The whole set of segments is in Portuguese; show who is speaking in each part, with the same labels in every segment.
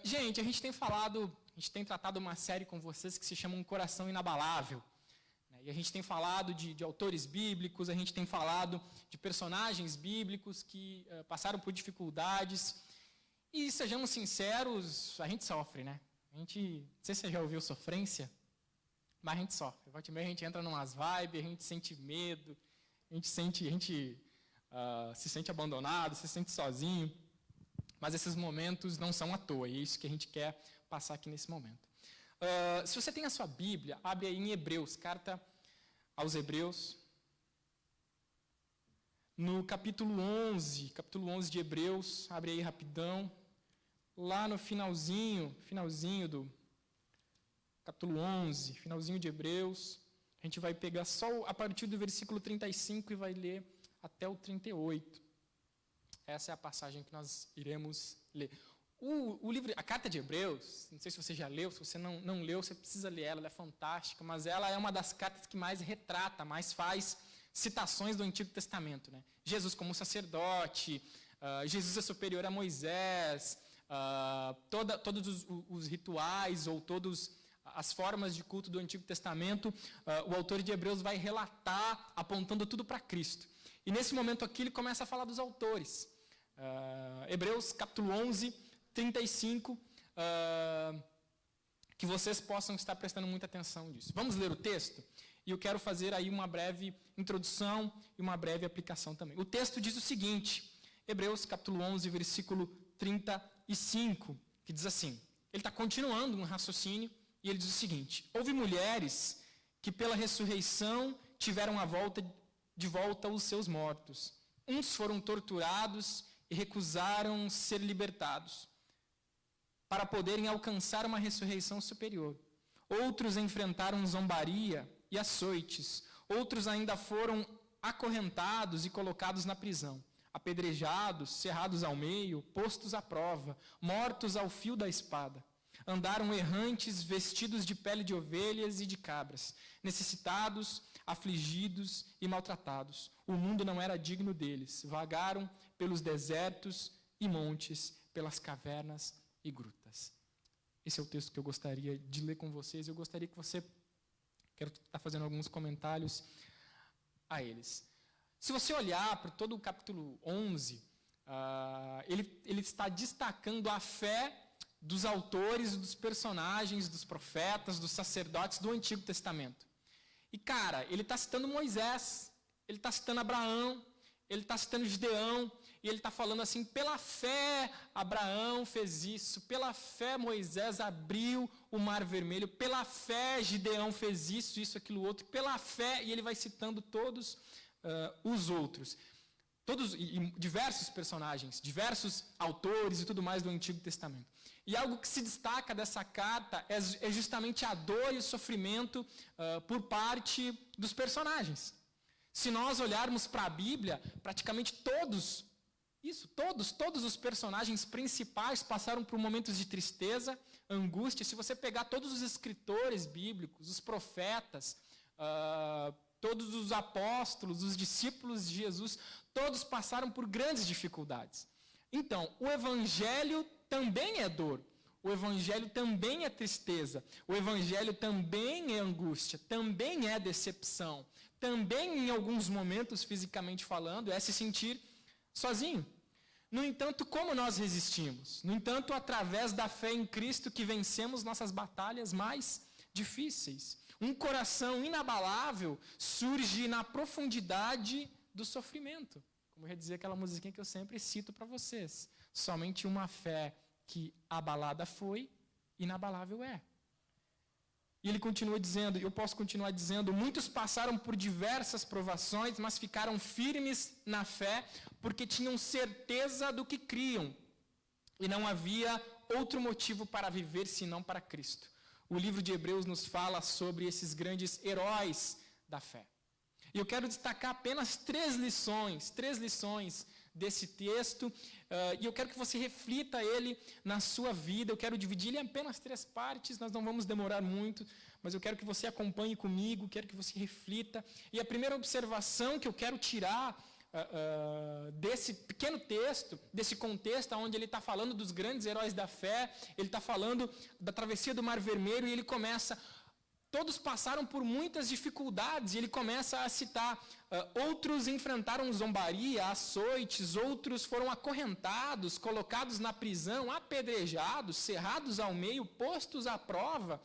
Speaker 1: Gente, a gente tem tratado uma série com vocês que se chama Um Coração Inabalável. Né? E a gente tem falado de autores bíblicos, a gente tem falado de personagens bíblicos que passaram por dificuldades. E, sejamos sinceros, a gente sofre, né? Não sei se você já ouviu sofrência, mas a gente sofre. A gente entra numas vibes, a gente sente medo, a gente se sente abandonado, se sente sozinho. Mas esses momentos não são à toa, e é isso que a gente quer passar aqui nesse momento. Se você tem a sua Bíblia, abre aí em Hebreus, carta aos Hebreus. No capítulo 11 de Hebreus, abre aí rapidão. Lá no finalzinho do capítulo 11, finalzinho de Hebreus, a gente vai pegar só a partir do versículo 35 e vai ler até o 38. Essa é a passagem que nós iremos ler. O livro, a carta de Hebreus, não sei se você já leu, se você não leu, você precisa ler ela é fantástica, mas ela é uma das cartas que mais retrata, mais faz citações do Antigo Testamento. Né? Jesus como sacerdote, Jesus é superior a Moisés, todos os rituais ou todas as formas de culto do Antigo Testamento, o autor de Hebreus vai relatar, apontando tudo para Cristo. E nesse momento aqui ele começa a falar dos autores. Hebreus capítulo 11, 35, que vocês possam estar prestando muita atenção nisso. Vamos ler o texto? E eu quero fazer aí uma breve introdução e uma breve aplicação também. O texto diz o seguinte, Hebreus capítulo 11, versículo 35, que diz assim, ele está continuando um raciocínio, e ele diz o seguinte, houve mulheres que pela ressurreição tiveram de volta os seus mortos. Uns foram torturados e recusaram ser libertados, para poderem alcançar uma ressurreição superior. Outros enfrentaram zombaria e açoites. Outros ainda foram acorrentados e colocados na prisão, apedrejados, cerrados ao meio, postos à prova, mortos ao fio da espada. Andaram errantes, vestidos de pele de ovelhas e de cabras, necessitados, afligidos e maltratados. O mundo não era digno deles. Vagaram pelos desertos e montes, pelas cavernas e grutas. Esse é o texto que eu gostaria de ler com vocês. Eu gostaria que você... Quero estar fazendo alguns comentários a eles. Se você olhar para todo o capítulo 11, ele está destacando a fé dos autores, dos personagens, dos profetas, dos sacerdotes do Antigo Testamento. E, cara, ele está citando Moisés, ele está citando Abraão, ele está citando Gideão, e ele está falando assim, pela fé Abraão fez isso, pela fé Moisés abriu o mar vermelho, pela fé Gideão fez isso, aquilo, outro, pela fé, e ele vai citando todos os outros. E diversos personagens, diversos autores e tudo mais do Antigo Testamento. E algo que se destaca dessa carta é justamente a dor e o sofrimento por parte dos personagens. Se nós olharmos para a Bíblia, praticamente todos os personagens principais passaram por momentos de tristeza, angústia. Se você pegar todos os escritores bíblicos, os profetas, todos os apóstolos, os discípulos de Jesus, todos passaram por grandes dificuldades. Então, o Evangelho também é dor, o Evangelho também é tristeza, o Evangelho também é angústia, também é decepção, também em alguns momentos, fisicamente falando, é se sentir sozinho. No entanto, como nós resistimos? No entanto, através da fé em Cristo que vencemos nossas batalhas mais difíceis. Um coração inabalável surge na profundidade do sofrimento. Como eu ia dizer aquela musiquinha que eu sempre cito para vocês. Somente uma fé que abalada foi, inabalável é. E ele continua dizendo, eu posso continuar dizendo, muitos passaram por diversas provações, mas ficaram firmes na fé, porque tinham certeza do que criam. E não havia outro motivo para viver senão para Cristo. O livro de Hebreus nos fala sobre esses grandes heróis da fé. E eu quero destacar apenas três lições desse texto, e eu quero que você reflita ele na sua vida. Eu quero dividir ele em apenas 3 partes, nós não vamos demorar muito, mas eu quero que você acompanhe comigo, quero que você reflita. E a primeira observação que eu quero tirar desse pequeno texto, desse contexto onde ele está falando dos grandes heróis da fé, ele está falando da travessia do Mar Vermelho, e ele começa... Todos passaram por muitas dificuldades, e ele começa a citar, outros enfrentaram zombaria, açoites, outros foram acorrentados, colocados na prisão, apedrejados, cerrados ao meio, postos à prova,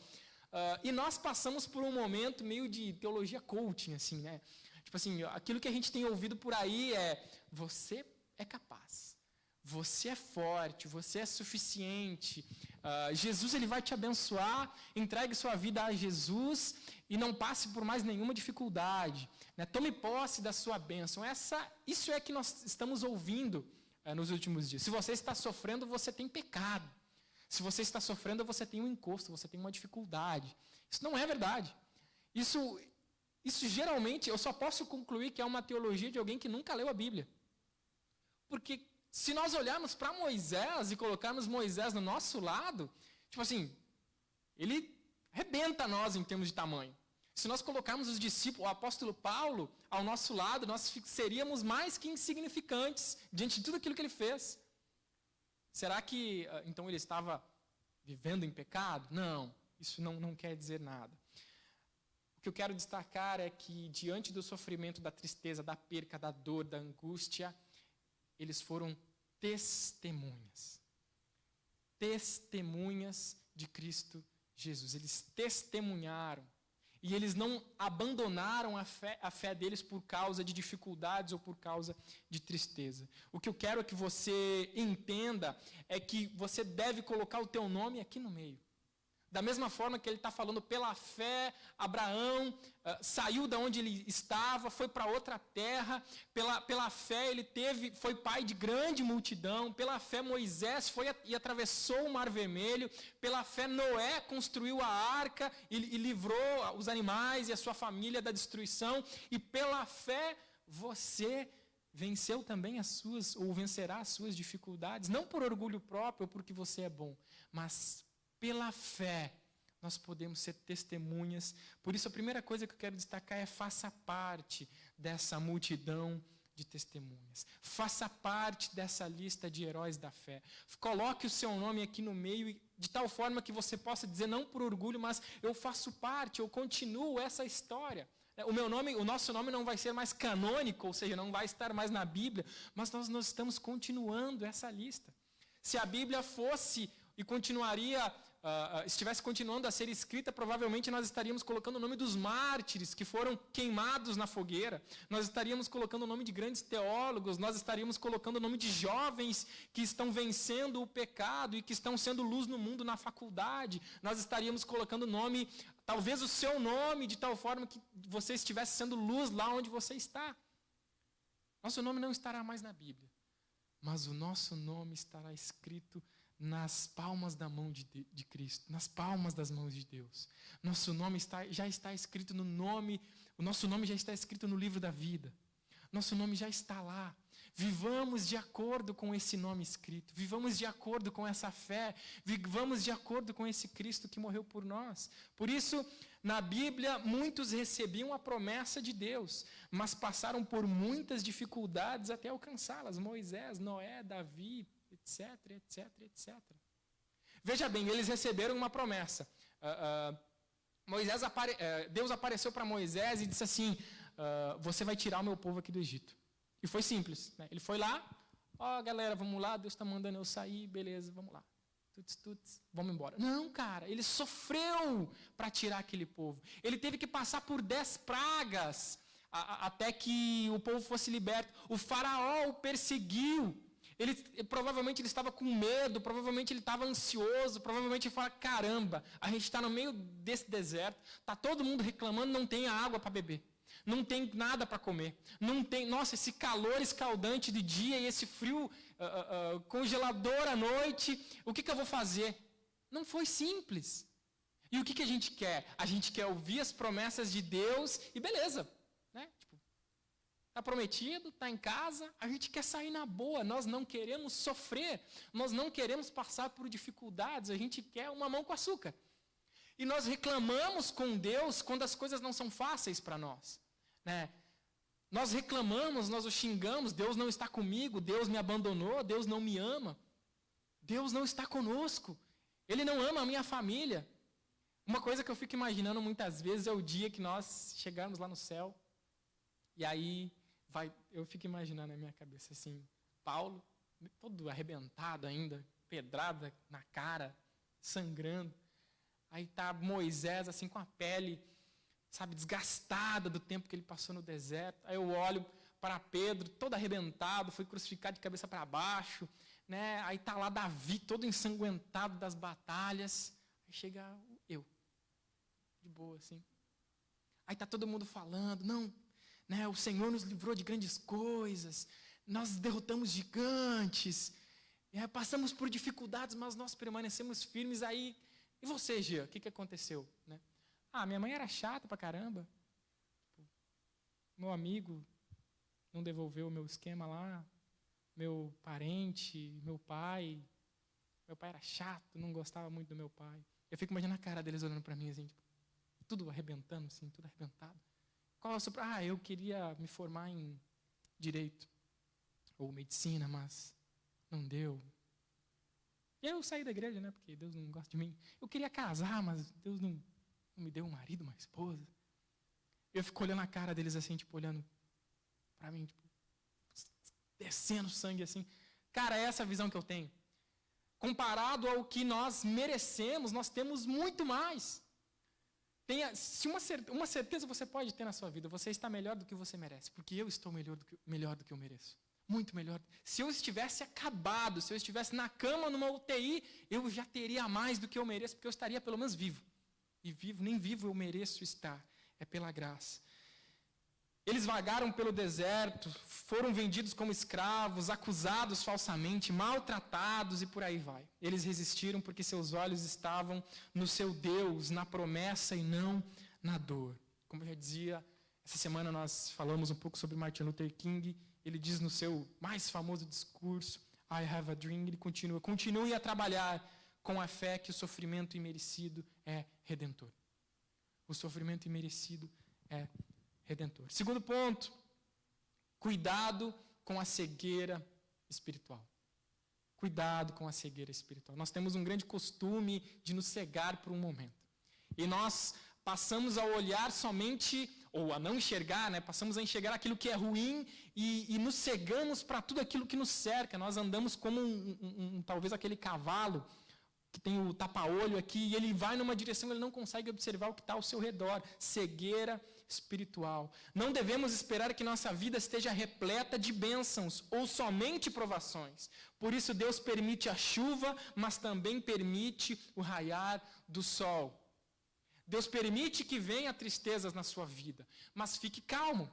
Speaker 1: e nós passamos por um momento meio de teologia coaching, assim, né? Tipo assim, aquilo que a gente tem ouvido por aí é, você é capaz, você é forte, você é suficiente, Jesus ele vai te abençoar, entregue sua vida a Jesus e não passe por mais nenhuma dificuldade, né? Tome posse da sua bênção. Isso é que nós estamos ouvindo nos últimos dias. Se você está sofrendo, você tem pecado. Se você está sofrendo, você tem um encosto, você tem uma dificuldade. Isso não é verdade. Isso geralmente, eu só posso concluir que é uma teologia de alguém que nunca leu a Bíblia. Porque se nós olharmos para Moisés e colocarmos Moisés no nosso lado, tipo assim, ele arrebenta nós em termos de tamanho. Se nós colocarmos os discípulos, o apóstolo Paulo, ao nosso lado, nós seríamos mais que insignificantes diante de tudo aquilo que ele fez. Será que, então, ele estava vivendo em pecado? Não, isso não quer dizer nada. O que eu quero destacar é que, diante do sofrimento, da tristeza, da perca, da dor, da angústia, eles foram testemunhas. Testemunhas de Cristo Jesus. Eles testemunharam. E eles não abandonaram a fé deles por causa de dificuldades ou por causa de tristeza. O que eu quero que você entenda é que você deve colocar o teu nome aqui no meio. Da mesma forma que ele está falando, pela fé, Abraão saiu da onde ele estava, foi para outra terra. Pela fé ele foi pai de grande multidão. Pela fé Moisés foi e atravessou o Mar Vermelho. Pela fé Noé construiu a arca e livrou os animais e a sua família da destruição. E pela fé você venceu também vencerá as suas dificuldades. Não por orgulho próprio ou porque você é bom, mas pela fé, nós podemos ser testemunhas. Por isso, a primeira coisa que eu quero destacar é: faça parte dessa multidão de testemunhas. Faça parte dessa lista de heróis da fé. Coloque o seu nome aqui no meio, de tal forma que você possa dizer, não por orgulho, mas eu faço parte, eu continuo essa história. O nosso nome não vai ser mais canônico, ou seja, não vai estar mais na Bíblia, mas nós estamos continuando essa lista. Se a Bíblia fosse e estivesse continuando a ser escrita, provavelmente nós estaríamos colocando o nome dos mártires que foram queimados na fogueira, nós estaríamos colocando o nome de grandes teólogos, nós estaríamos colocando o nome de jovens que estão vencendo o pecado e que estão sendo luz no mundo na faculdade, nós estaríamos colocando o nome, talvez o seu nome, de tal forma que você estivesse sendo luz lá onde você está. Nosso nome não estará mais na Bíblia, mas o nosso nome estará escrito nas palmas da mão de Cristo, nas palmas das mãos de Deus. Nosso nome já está escrito o nosso nome já está escrito no livro da vida. Nosso nome já está lá. Vivamos de acordo com esse nome escrito. Vivamos de acordo com essa fé. Vivamos de acordo com esse Cristo que morreu por nós. Por isso, na Bíblia, muitos recebiam a promessa de Deus, mas passaram por muitas dificuldades até alcançá-las. Moisés, Noé, Davi, etc, etc, etc. Veja bem, eles receberam uma promessa. Deus apareceu para Moisés e disse assim, você vai tirar o meu povo aqui do Egito. E foi simples, né? Ele foi lá, galera, vamos lá, Deus está mandando eu sair, beleza, vamos lá. Tuts, vamos embora. Não, cara, ele sofreu para tirar aquele povo. Ele teve que passar por 10 pragas até que o povo fosse liberto. O faraó o perseguiu. Provavelmente ele estava com medo, provavelmente ele estava ansioso, provavelmente ele fala, caramba, a gente está no meio desse deserto, está todo mundo reclamando, não tem água para beber, não tem nada para comer, não tem, nossa, esse calor escaldante de dia e esse frio congelador à noite, o que eu vou fazer? Não foi simples. E o que a gente quer? A gente quer ouvir as promessas de Deus e beleza, né? Está prometido, está em casa, a gente quer sair na boa, nós não queremos sofrer, nós não queremos passar por dificuldades, a gente quer uma mão com açúcar. E nós reclamamos com Deus quando as coisas não são fáceis para nós, né? Nós reclamamos, nós o xingamos, Deus não está comigo, Deus me abandonou, Deus não me ama. Deus não está conosco. Ele não ama a minha família. Uma coisa que eu fico imaginando muitas vezes é o dia que nós chegarmos lá no céu. E aí, eu fico imaginando na minha cabeça assim, Paulo, todo arrebentado ainda, pedrada na cara, sangrando. Aí está Moisés assim com a pele, sabe, desgastada do tempo que ele passou no deserto. Aí eu olho para Pedro, todo arrebentado, foi crucificado de cabeça para baixo, né? Aí está lá Davi, todo ensanguentado das batalhas. Aí chega eu, de boa assim. Aí está todo mundo falando, não, né? O Senhor nos livrou de grandes coisas, nós derrotamos gigantes, passamos por dificuldades, mas nós permanecemos firmes. Aí, e você, Gia, o que aconteceu, né? Minha mãe era chata pra caramba. Meu amigo não devolveu o meu esquema lá. Meu parente, meu pai era chato, não gostava muito do meu pai. Eu fico imaginando a cara deles olhando para mim assim, tipo, tudo arrebentando, assim, tudo arrebentado. Qual é o seu... eu queria me formar em direito ou medicina, mas não deu. E eu saí da igreja, né, porque Deus não gosta de mim. Eu queria casar, mas Deus não me deu um marido, uma esposa. Eu fico olhando a cara deles assim, tipo, olhando para mim, tipo, descendo sangue assim. Cara, é essa a visão que eu tenho. Comparado ao que nós merecemos, nós temos muito mais. Se uma certeza você pode ter na sua vida, você está melhor do que você merece, porque eu estou melhor do que eu mereço. Muito melhor. Se eu estivesse acabado, se eu estivesse na cama, numa UTI, eu já teria mais do que eu mereço, porque eu estaria pelo menos vivo. E nem vivo eu mereço estar. É pela graça. Eles vagaram pelo deserto, foram vendidos como escravos, acusados falsamente, maltratados e por aí vai. Eles resistiram porque seus olhos estavam no seu Deus, na promessa e não na dor. Como eu já dizia, essa semana nós falamos um pouco sobre Martin Luther King. Ele diz no seu mais famoso discurso, I have a dream, ele continue a trabalhar com a fé que o sofrimento imerecido é redentor. O sofrimento imerecido é redentor. Segundo ponto, cuidado com a cegueira espiritual. Cuidado com a cegueira espiritual. Nós temos um grande costume de nos cegar por um momento. E nós passamos a olhar somente, ou a não enxergar, né? Passamos a enxergar aquilo que é ruim e nos cegamos para tudo aquilo que nos cerca. Nós andamos como talvez aquele cavalo que tem o tapa-olho aqui, e ele vai numa direção, ele não consegue observar o que está ao seu redor. Cegueira espiritual. Não devemos esperar que nossa vida esteja repleta de bênçãos ou somente provações. Por isso Deus permite a chuva, mas também permite o raiar do sol. Deus permite que venha tristezas na sua vida, mas fique calmo.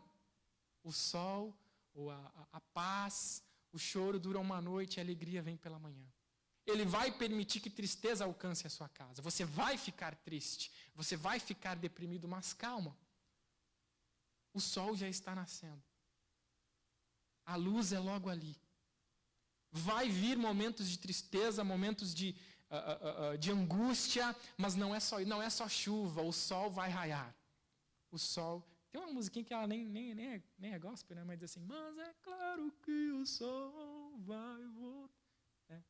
Speaker 1: O sol, ou a paz, o choro dura uma noite e a alegria vem pela manhã. Ele vai permitir que tristeza alcance a sua casa. Você vai ficar triste, você vai ficar deprimido, mas calma. O sol já está nascendo. A luz é logo ali. Vai vir momentos de tristeza, momentos de angústia, mas não é só chuva, o sol vai raiar. O sol... Tem uma musiquinha que ela nem é gospel, né? Mas diz assim, mas é claro que o sol vai voltar.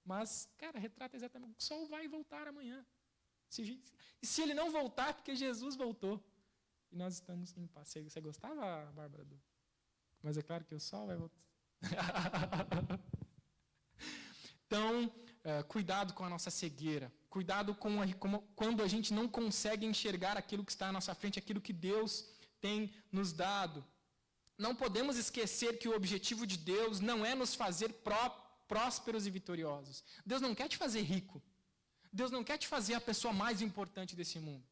Speaker 1: Mas, cara, retrata exatamente, o sol vai voltar amanhã. E se ele não voltar, é porque Jesus voltou. E nós estamos em paz. Você gostava, Bárbara? Mas é claro que o sol vai voltar. Então, cuidado com a nossa cegueira. Cuidado quando a gente não consegue enxergar aquilo que está à nossa frente, aquilo que Deus tem nos dado. Não podemos esquecer que o objetivo de Deus não é nos fazer prósperos e vitoriosos. Deus não quer te fazer rico. Deus não quer te fazer a pessoa mais importante desse mundo.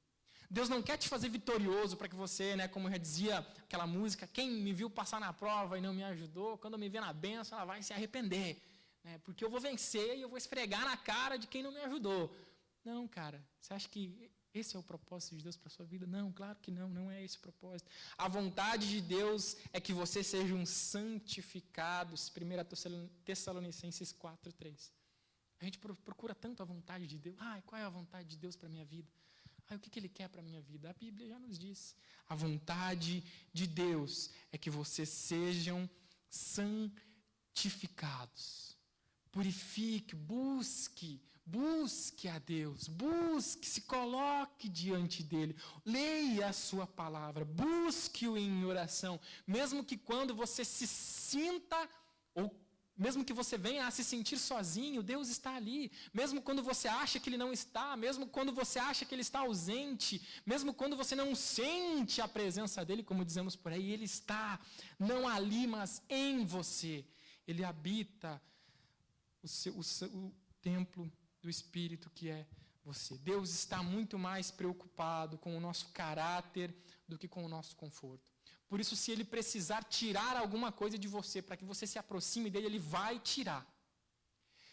Speaker 1: Deus não quer te fazer vitorioso para que você, né, como já dizia aquela música, quem me viu passar na prova e não me ajudou, quando me vê na bênção, ela vai se arrepender. Né, porque eu vou vencer e eu vou esfregar na cara de quem não me ajudou. Não, cara, você acha que esse é o propósito de Deus para a sua vida? Não, claro que não é esse o propósito. A vontade de Deus é que você seja um santificado. 1 Tessalonicenses 4:3. A gente procura tanto a vontade de Deus. Qual é a vontade de Deus para a minha vida? Aí o que Ele quer para a minha vida? A Bíblia já nos diz. A vontade de Deus é que vocês sejam santificados. Purifique, busque a Deus, se coloque diante dEle, leia a sua palavra, busque-o em oração, mesmo que quando você se sinta, ou mesmo que você venha a se sentir sozinho, Deus está ali, mesmo quando você acha que Ele não está, mesmo quando você acha que Ele está ausente, mesmo quando você não sente a presença dEle, como dizemos por aí, Ele está, não ali, mas em você, Ele habita o templo do Espírito que é você. Deus está muito mais preocupado com o nosso caráter do que com o nosso conforto. Por isso, se Ele precisar tirar alguma coisa de você para que você se aproxime dEle, Ele vai tirar.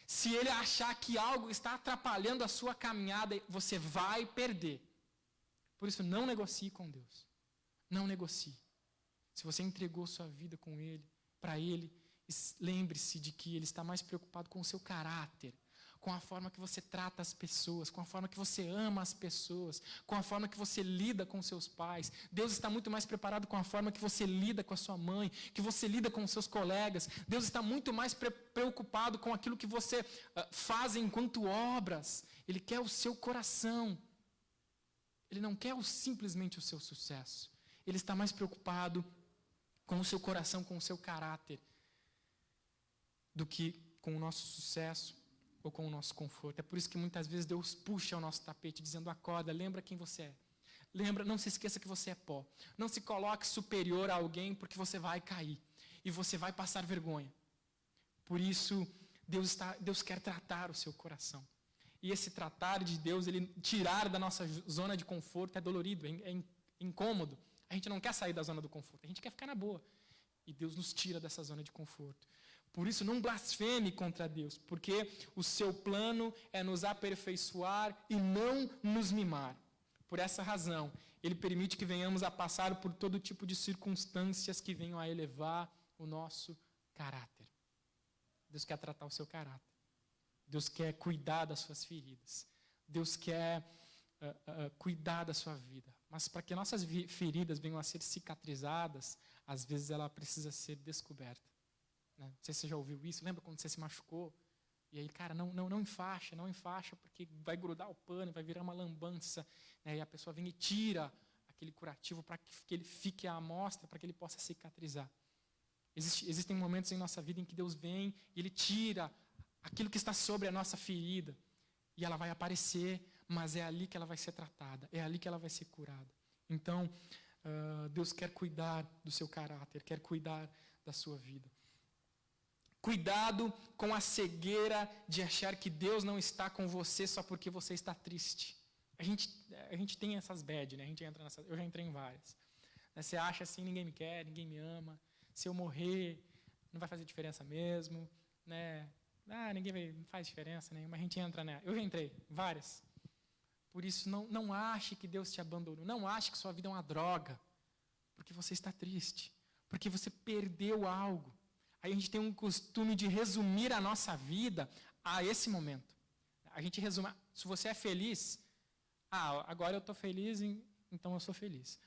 Speaker 1: Se Ele achar que algo está atrapalhando a sua caminhada, você vai perder. Por isso, não negocie com Deus. Não negocie. Se você entregou sua vida com Ele, para Ele, lembre-se de que Ele está mais preocupado com o seu caráter, com a forma que você trata as pessoas, com a forma que você ama as pessoas, com a forma que você lida com seus pais. Deus está muito mais preparado com a forma que você lida com a sua mãe, que você lida com os seus colegas. Deus está muito mais preocupado com aquilo que você faz enquanto obras. Ele quer o seu coração. Ele não quer simplesmente o seu sucesso. Ele está mais preocupado com o seu coração, com o seu caráter, do que com o nosso sucesso ou com o nosso conforto. É por isso que muitas vezes Deus puxa o nosso tapete dizendo: acorda, lembra quem você é. Lembra, não se esqueça que você é pó. Não se coloque superior a alguém, porque você vai cair e você vai passar vergonha. Por isso, Deus quer tratar o seu coração. E esse tratar de Deus, Ele tirar da nossa zona de conforto é dolorido, é incômodo. A gente não quer sair da zona do conforto, a gente quer ficar na boa. E Deus nos tira dessa zona de conforto. Por isso, não blasfeme contra Deus, porque o seu plano é nos aperfeiçoar e não nos mimar. Por essa razão, Ele permite que venhamos a passar por todo tipo de circunstâncias que venham a elevar o nosso caráter. Deus quer tratar o seu caráter. Deus quer cuidar das suas feridas. Deus quer cuidar da sua vida. Mas para que nossas feridas venham a ser cicatrizadas, às vezes ela precisa ser descoberta. Não sei se você já ouviu isso. Lembra quando você se machucou? E aí, cara, não enfaixa, porque vai grudar o pano, vai virar uma lambança. Né? E a pessoa vem e tira aquele curativo para que ele fique à amostra, para que ele possa cicatrizar. Existem momentos em nossa vida em que Deus vem e Ele tira aquilo que está sobre a nossa ferida. E ela vai aparecer, mas é ali que ela vai ser tratada, é ali que ela vai ser curada. Então, Deus quer cuidar do seu caráter, quer cuidar da sua vida. Cuidado com a cegueira de achar que Deus não está com você só porque você está triste. A gente tem essas bad, né? A gente entra eu já entrei em várias. Você acha assim, ninguém me quer, ninguém me ama. Se eu morrer, não vai fazer diferença mesmo, né? Não faz diferença nenhuma. A gente entra, né? Eu já entrei, várias. Por isso, não ache que Deus te abandonou. Não ache que sua vida é uma droga. Porque você está triste. Porque você perdeu algo. Aí a gente tem um costume de resumir a nossa vida a esse momento. A gente resume, se você é feliz, agora eu estou feliz, então eu sou feliz.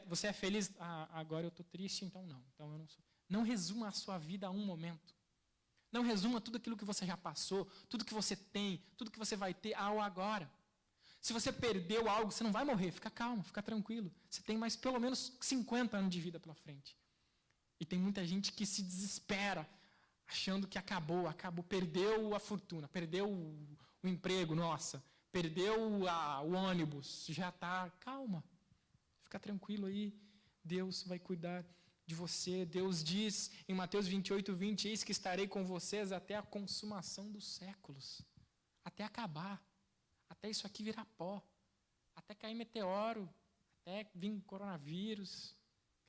Speaker 1: Você é feliz, agora eu estou triste, então não. Então eu não sou. Não resuma a sua vida a um momento. Não resuma tudo aquilo que você já passou, tudo que você tem, tudo que você vai ter ao agora. Se você perdeu algo, você não vai morrer, fica calmo, fica tranquilo. Você tem mais pelo menos 50 anos de vida pela frente. E tem muita gente que se desespera, achando que acabou, perdeu a fortuna, perdeu o emprego, perdeu o ônibus, já está, calma, fica tranquilo aí, Deus vai cuidar de você. Deus diz em Mateus 28:20, eis que estarei com vocês até a consumação dos séculos, até acabar, até isso aqui virar pó, até cair meteoro, até vir coronavírus,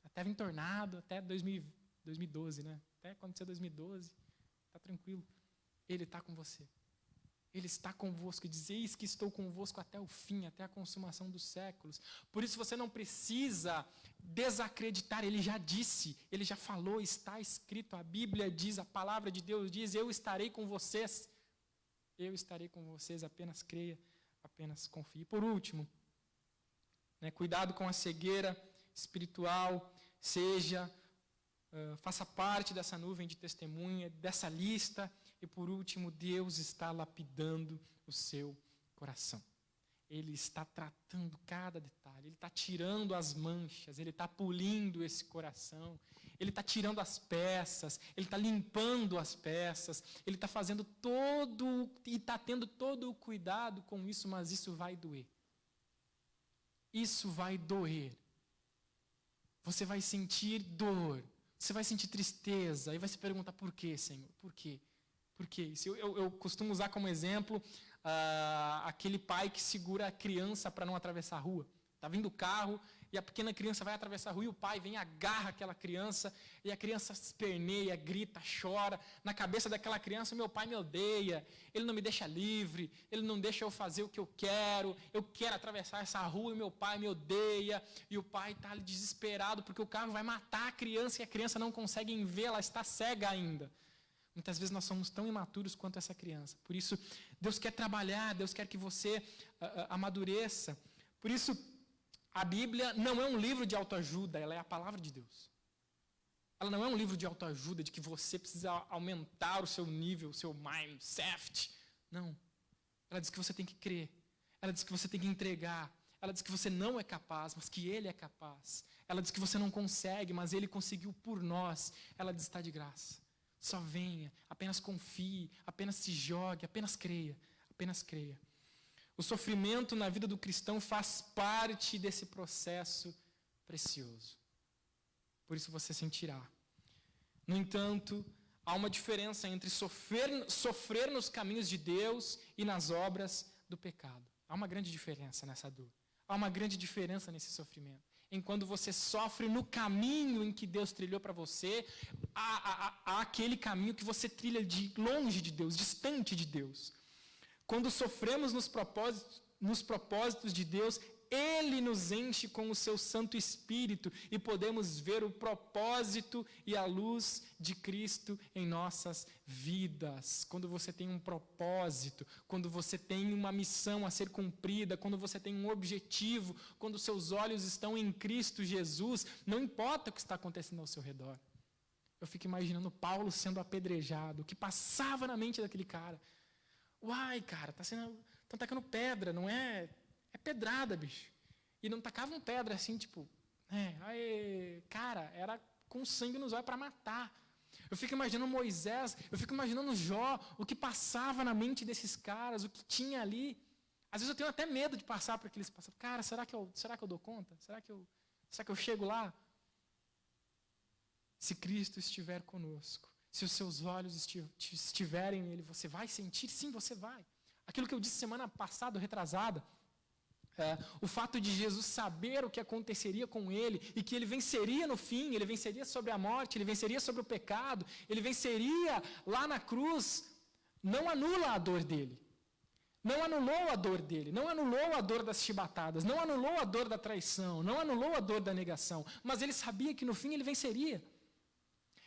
Speaker 1: até vir tornado, até 2012, né? Até acontecer 2012, está tranquilo. Ele está com você. Ele está convosco. E diz, eis que estou convosco até o fim, até a consumação dos séculos. Por isso você não precisa desacreditar. Ele já disse, ele já falou, está escrito. A Bíblia diz, a palavra de Deus diz, eu estarei com vocês. Eu estarei com vocês, apenas creia, apenas confie. Por último, né? Cuidado com a cegueira espiritual, faça parte dessa nuvem de testemunha, dessa lista. E por último, Deus está lapidando o seu coração. Ele está tratando cada detalhe, Ele está tirando as manchas, Ele está polindo esse coração, Ele está tirando as peças, Ele está limpando as peças, Ele está fazendo e está tendo todo o cuidado com isso, mas isso vai doer. Isso vai doer. Você vai sentir dor, você vai sentir tristeza, e vai se perguntar, por quê, Senhor? Por quê? Por quê isso? Eu costumo usar como exemplo aquele pai que segura a criança para não atravessar a rua. Está vindo o carro e a pequena criança vai atravessar a rua e o pai vem e agarra aquela criança e a criança esperneia, grita, chora. Na cabeça daquela criança, meu pai me odeia, ele não me deixa livre, ele não deixa eu fazer o que eu quero atravessar essa rua e meu pai me odeia. E o pai está desesperado porque o carro vai matar a criança e a criança não consegue ver, ela está cega ainda. Muitas vezes nós somos tão imaturos quanto essa criança. Por isso, Deus quer trabalhar, Deus quer que você amadureça. Por isso, a Bíblia não é um livro de autoajuda, ela é a palavra de Deus. Ela não é um livro de autoajuda, de que você precisa aumentar o seu nível, o seu mindset. Não. Ela diz que você tem que crer. Ela diz que você tem que entregar. Ela diz que você não é capaz, mas que Ele é capaz. Ela diz que você não consegue, mas Ele conseguiu por nós. Ela diz que está de graça. Só venha, apenas confie, apenas se jogue, apenas creia, apenas creia. O sofrimento na vida do cristão faz parte desse processo precioso. Por isso você sentirá. No entanto, há uma diferença entre sofrer nos caminhos de Deus e nas obras do pecado. Há uma grande diferença nessa dor. Há uma grande diferença nesse sofrimento. Enquanto você sofre no caminho em que Deus trilhou para você, há aquele caminho que você trilha de longe de Deus, distante de Deus. Quando sofremos nos propósitos de Deus, Ele nos enche com o seu Santo Espírito e podemos ver o propósito e a luz de Cristo em nossas vidas. Quando você tem um propósito, quando você tem uma missão a ser cumprida, quando você tem um objetivo, quando seus olhos estão em Cristo Jesus, não importa o que está acontecendo ao seu redor. Eu fico imaginando Paulo sendo apedrejado, o que passava na mente daquele cara. Uai, cara, estão tacando pedra, não é? É pedrada, bicho. E não tacavam pedra assim, tipo, cara, era com sangue nos olhos para matar. Eu fico imaginando Moisés, eu fico imaginando Jó, o que passava na mente desses caras, o que tinha ali. Às vezes eu tenho até medo de passar por aqueles passados. Cara, será que eu dou conta? Será que eu chego lá? Se Cristo estiver conosco, se os seus olhos estiverem nele, você vai sentir? Sim, você vai. Aquilo que eu disse semana passada, retrasada, o fato de Jesus saber o que aconteceria com ele e que ele venceria no fim, ele venceria sobre a morte, ele venceria sobre o pecado, ele venceria lá na cruz, não anula a dor dele. Não anulou a dor dele, não anulou a dor das chibatadas, não anulou a dor da traição, não anulou a dor da negação, mas ele sabia que no fim ele venceria.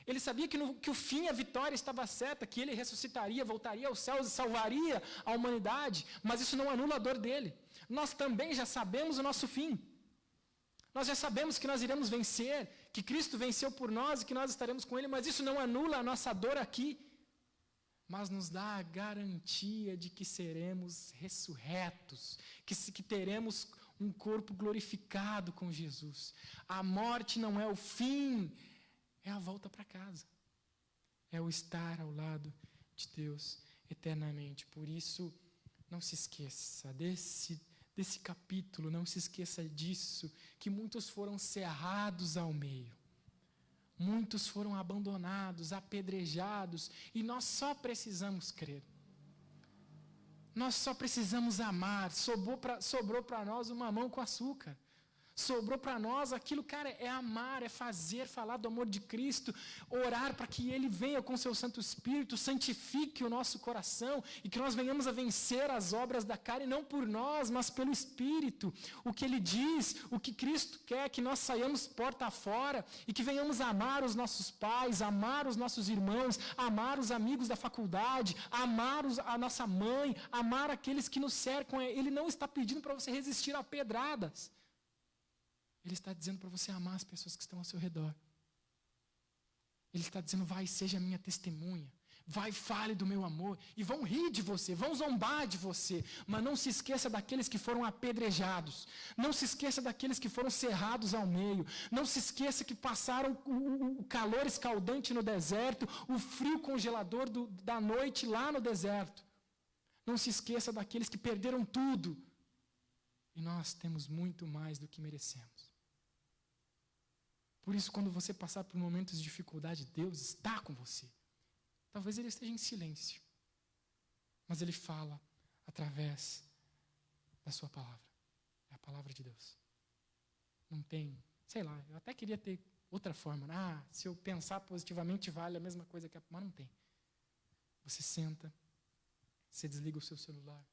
Speaker 1: Ele sabia que o fim, a vitória estava certa, que ele ressuscitaria, voltaria aos céus e salvaria a humanidade, mas isso não anula a dor dele. Nós também já sabemos o nosso fim. Nós já sabemos que nós iremos vencer, que Cristo venceu por nós e que nós estaremos com Ele, mas isso não anula a nossa dor aqui, mas nos dá a garantia de que seremos ressurretos, que teremos um corpo glorificado com Jesus. A morte não é o fim, é a volta para casa. É o estar ao lado de Deus eternamente. Por isso, não se esqueça desse capítulo, não se esqueça disso, que muitos foram cerrados ao meio. Muitos foram abandonados, apedrejados, e nós só precisamos crer. Nós só precisamos amar. Sobrou para nós um mamão com açúcar. Sobrou para nós aquilo, cara, é amar, é fazer, falar do amor de Cristo, orar para que Ele venha com seu Santo Espírito, santifique o nosso coração e que nós venhamos a vencer as obras da carne, não por nós, mas pelo Espírito. O que Ele diz, o que Cristo quer, que nós saiamos porta fora e que venhamos a amar os nossos pais, amar os nossos irmãos, amar os amigos da faculdade, amar a nossa mãe, amar aqueles que nos cercam. Ele não está pedindo para você resistir a pedradas. Ele está dizendo para você amar as pessoas que estão ao seu redor. Ele está dizendo, vai, seja minha testemunha. Vai, fale do meu amor. E vão rir de você, vão zombar de você. Mas não se esqueça daqueles que foram apedrejados. Não se esqueça daqueles que foram cerrados ao meio. Não se esqueça que passaram o calor escaldante no deserto, o frio congelador da noite lá no deserto. Não se esqueça daqueles que perderam tudo. E nós temos muito mais do que merecemos. Por isso, quando você passar por momentos de dificuldade, Deus está com você. Talvez Ele esteja em silêncio, mas Ele fala através da sua palavra. É a palavra de Deus. Não tem, sei lá, eu até queria ter outra forma. Se eu pensar positivamente vale a mesma coisa que mas não tem. Você senta, você desliga o seu celular,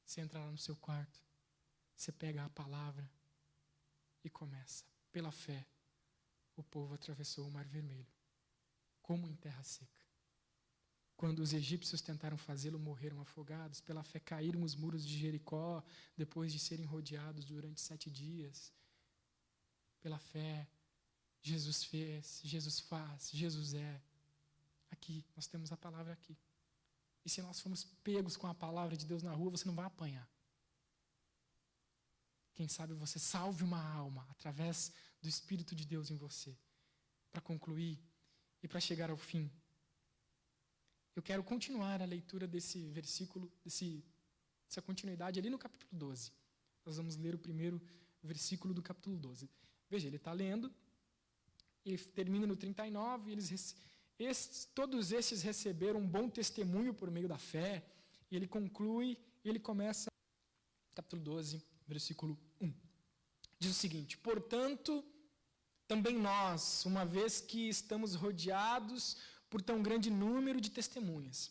Speaker 1: você entra lá no seu quarto, você pega a palavra e começa. Pela fé, o povo atravessou o Mar Vermelho, como em terra seca. Quando os egípcios tentaram fazê-lo, morreram afogados. Pela fé caíram os muros de Jericó, depois de serem rodeados durante 7 dias. Pela fé, Jesus fez, Jesus faz, Jesus é. Aqui, nós temos a palavra aqui. E se nós formos pegos com a palavra de Deus na rua, você não vai apanhar. Quem sabe você salve uma alma através do Espírito de Deus em você. Para concluir e para chegar ao fim, eu quero continuar a leitura desse versículo, dessa continuidade ali no capítulo 12. Nós vamos ler o primeiro versículo do capítulo 12. Veja, ele está lendo, e termina no 39, todos estes receberam um bom testemunho por meio da fé, e ele conclui, e ele começa, capítulo 12, versículo 1. Diz o seguinte: portanto, também nós, uma vez que estamos rodeados por tão grande número de testemunhas,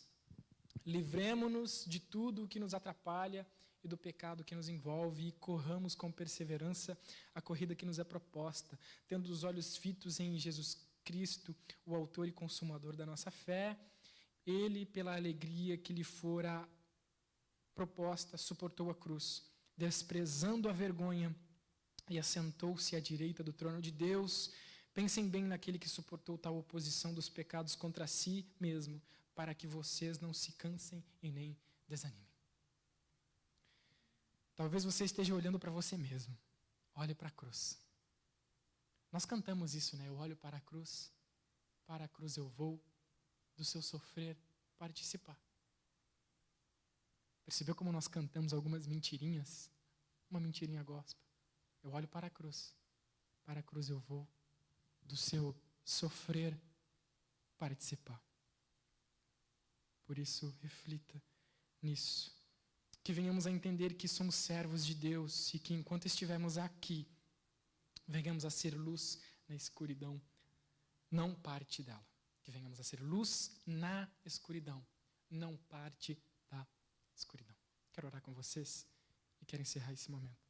Speaker 1: livremo-nos de tudo o que nos atrapalha e do pecado que nos envolve e corramos com perseverança a corrida que nos é proposta, tendo os olhos fitos em Jesus Cristo, o autor e consumador da nossa fé. Ele, pela alegria que lhe fora proposta, suportou a cruz, desprezando a vergonha, e assentou-se à direita do trono de Deus. Pensem bem naquele que suportou tal oposição dos pecados contra si mesmo, para que vocês não se cansem e nem desanimem. Talvez você esteja olhando para você mesmo. Olhe para a cruz. Nós cantamos isso, né? Eu olho para a cruz eu vou, do seu sofrer participar. Percebeu como nós cantamos algumas mentirinhas? Uma mentirinha gospel. Eu olho para a cruz eu vou, do seu sofrer participar. Por isso, reflita nisso. Que venhamos a entender que somos servos de Deus e que enquanto estivermos aqui, venhamos a ser luz na escuridão, não parte dela. Que venhamos a ser luz na escuridão, não parte da escuridão. Quero orar com vocês e quero encerrar esse momento.